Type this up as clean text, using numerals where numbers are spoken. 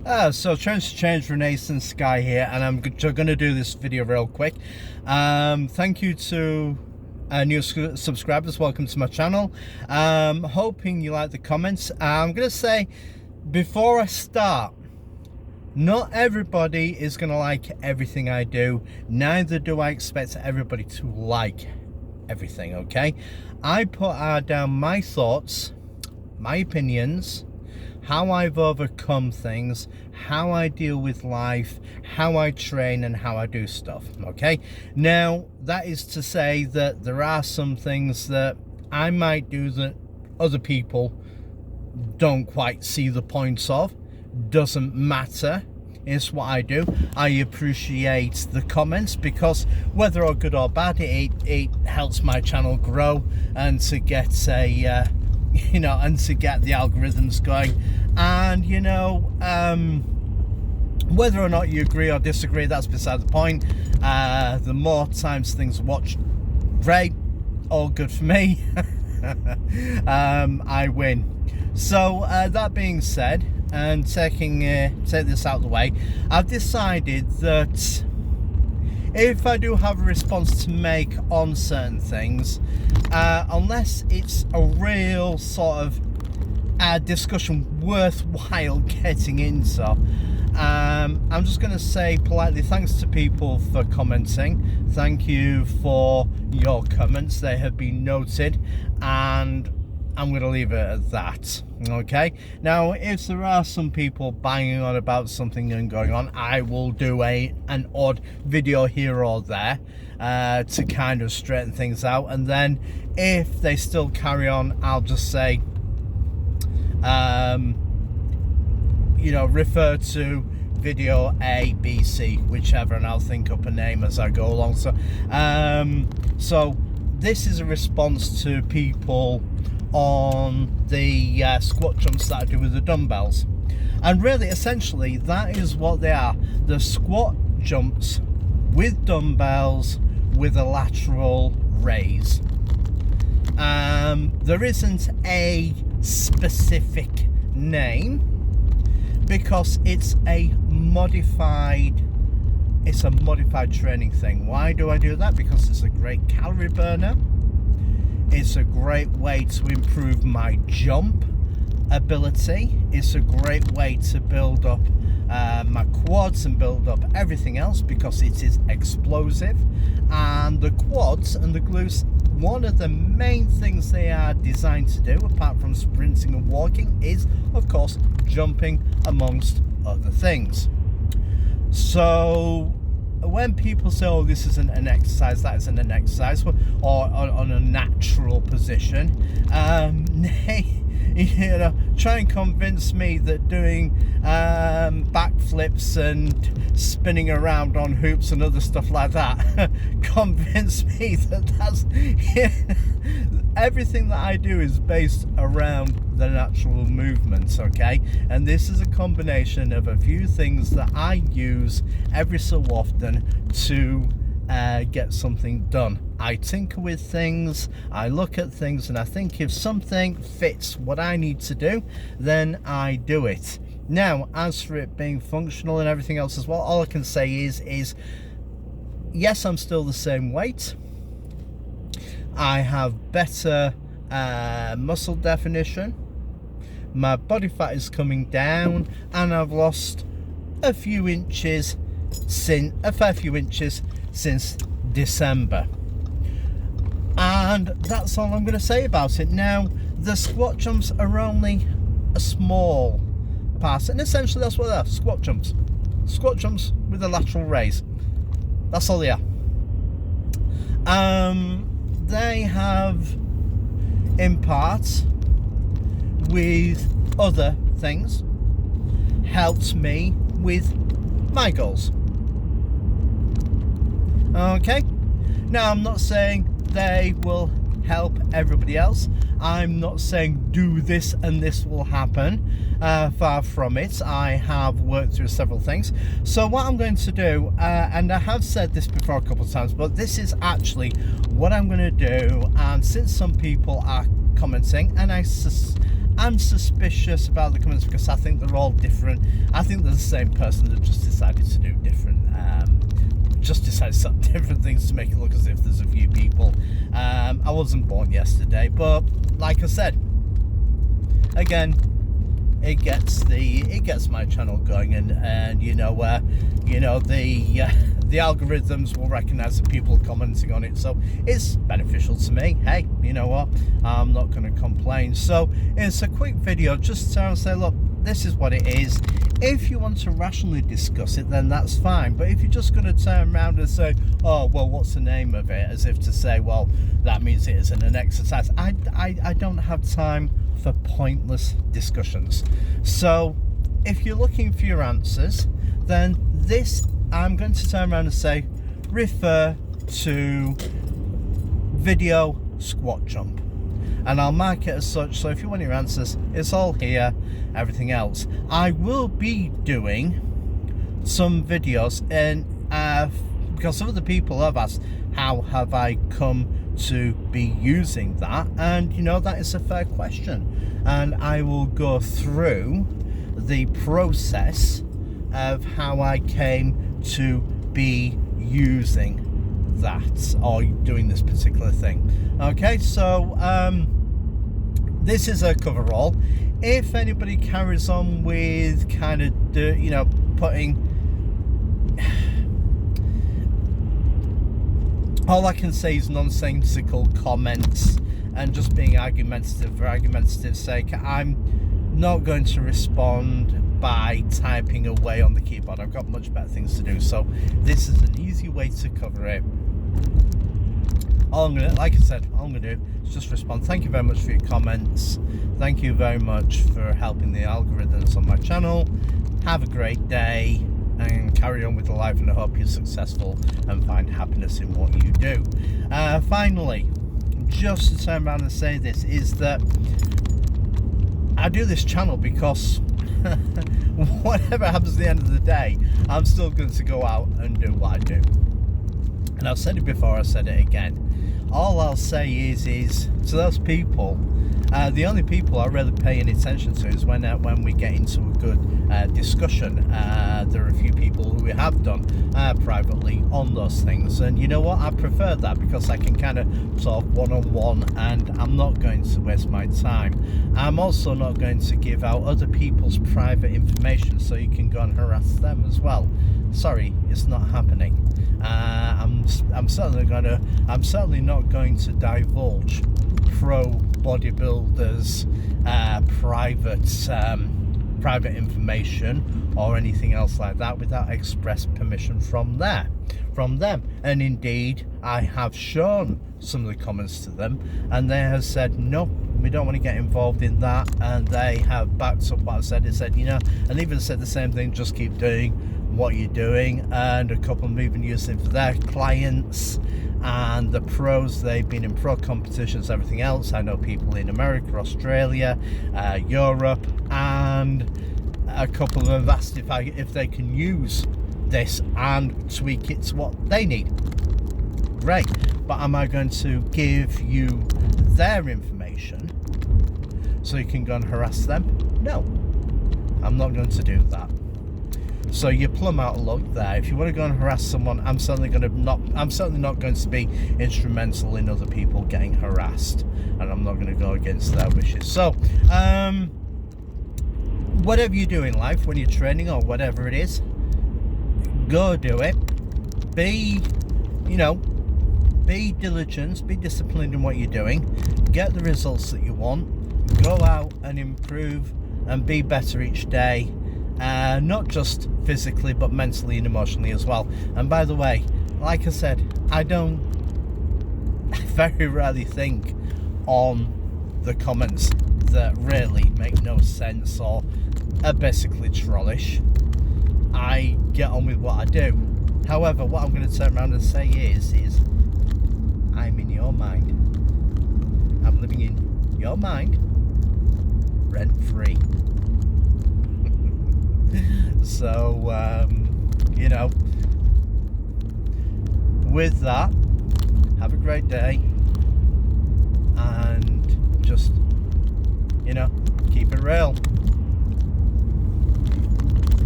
So Trends to Change, Renaissance Sky here, and I'm going to do this video real quick. Thank you to new subscribers. Welcome to my channel. Hoping you like the comments. I'm going to say, before I start, not everybody is going to like everything I do. Neither do I expect everybody to like everything, okay? I put down my thoughts, my opinions, how I've overcome things, how I deal with life, how I train, and how I do stuff, okay? Now, that is to say that there are some things that I might do that other people don't quite see the points of. Doesn't matter. It's what I do. I appreciate the comments, because whether or good or bad, it helps my channel grow and to get a and to get the algorithms going. And whether or not you agree or disagree, that's beside the point. The more times things are watched, great, all good for me. I win. So that being said, and take this out of the way, I've decided that if I do have a response to make on certain things, unless it's a real sort of discussion worthwhile getting into, I'm just going to say politely thanks to people for commenting. Thank you for your comments. They have been noted, and I'm going to leave it at that. Okay, now if there are some people banging on about something and going on, I will do an odd video here or there to kind of straighten things out. And then if they still carry on, I'll just say refer to video A, B, C, whichever, and I'll think up a name as I go along. So this is a response to people on the squat jumps that I do with the dumbbells, and really essentially that is what they are: the squat jumps with dumbbells with a lateral raise. There isn't a specific name because it's a modified training thing. Why do I do that? Because it's a great calorie burner. It's a great way to improve my jump ability. It's a great way to build up my quads and build up everything else, because it is explosive. And the quads and the glutes, one of the main things they are designed to do, apart from sprinting and walking, is of course jumping, amongst other things. So when people say, oh, this isn't an exercise, that isn't an exercise, or on a natural position, try and convince me that doing backflips and spinning around on hoops and other stuff like that, convince me that that's everything that I do is based around the natural movements, okay? And this is a combination of a few things that I use every so often to get something done. I tinker with things, I look at things, and I think if something fits what I need to do, then I do it. Now, as for it being functional and everything else as well, all I can say is yes, I'm still the same weight. I have better muscle definition. My body fat is coming down, and I've lost a fair few inches since December. And that's all I'm going to say about it. Now, the squat jumps are only a small part, and essentially that's what they are: squat jumps with a lateral raise. That's all they are. They have, in part, with other things, helped me with my goals. Okay, now I'm not saying they will help everybody else. I'm not saying do this and this will happen. Far from it. I have worked through several things. So what I'm going to do, and I have said this before a couple of times, but this is actually what I'm going to do. And since some people are commenting, and I'm suspicious about the comments because I think they're all different. I think they're the same person that just decided to do different, different things to make it look as if there's a few people. I wasn't born yesterday, but like I said, again, it gets my channel going, and the algorithms will recognize the people commenting on it, so it's beneficial to me. Hey, you know what, I'm not going to complain. So it's a quick video just to say, look, this is what it is. If you want to rationally discuss it, then that's fine. But if you're just going to turn around and say, oh, well, what's the name of it, as if to say, well, that means it isn't an exercise, I don't have time for pointless discussions. So if you're looking for your answers, then this, I'm going to turn around and say, refer to video squat jump, and I'll mark it as such. So if you want your answers, it's all here. Everything else, I will be doing some videos, and because some of the people have asked, how have I come to be using that? And that is a fair question, and I will go through the process of how I came to be using that, or doing this particular thing. Okay, so this is a coverall. If anybody carries on with kind of putting, all I can say is nonsensical comments and just being argumentative for argumentative's sake, I'm not going to respond by typing away on the keyboard. I've got much better things to do. So this is an easy way to cover it. All I'm gonna do is just respond. Thank you very much for your comments. Thank you very much for helping the algorithms on my channel. Have a great day and carry on with the life, and I hope you're successful and find happiness in what you do. Finally, just to turn around and say this, is that I do this channel because whatever happens at the end of the day, I'm still going to go out and do what I do. And I've said it before, I've said it again. All I'll say is to those people, the only people I really pay any attention to is when we get into a good discussion. There are a few people who we have done privately on those things, and you know what, I prefer that because I can kind of talk one-on-one, and I'm not going to waste my time. I'm also not going to give out other people's private information so you can go and harass them as well. Sorry, it's not happening. I'm certainly not going to divulge pro bodybuilders private information or anything else like that without express permission from them. And indeed, I have shown some of the comments to them, and they have said no, we don't want to get involved in that, and they have backed up what I said. They said, and even said the same thing, just keep doing what you're doing. And a couple of them even used it for their clients and the pros. They've been in pro competitions, everything else. I know people in America, Australia, Europe, and a couple of them have asked if they can use this and tweak it to what they need. Great, but am I going to give you their information so you can go and harass them? No, I'm not going to do that. So you plumb out a luck there. If you want to go and harass someone, I'm certainly not going to be instrumental in other people getting harassed, and I'm not going to go against their wishes. So whatever you do in life, when you're training or whatever it is, go do it. Be diligent, be disciplined in what you're doing, get the results that you want, go out and improve and be better each day, not just physically but mentally and emotionally as well. And by the way, like I said, I very rarely think on the comments that really make no sense or are basically trollish. I get on with what I do. However, what I'm going to turn around and say is I'm in your mind. I'm living in your mind, rent free. So, with that, have a great day, and just, keep it real.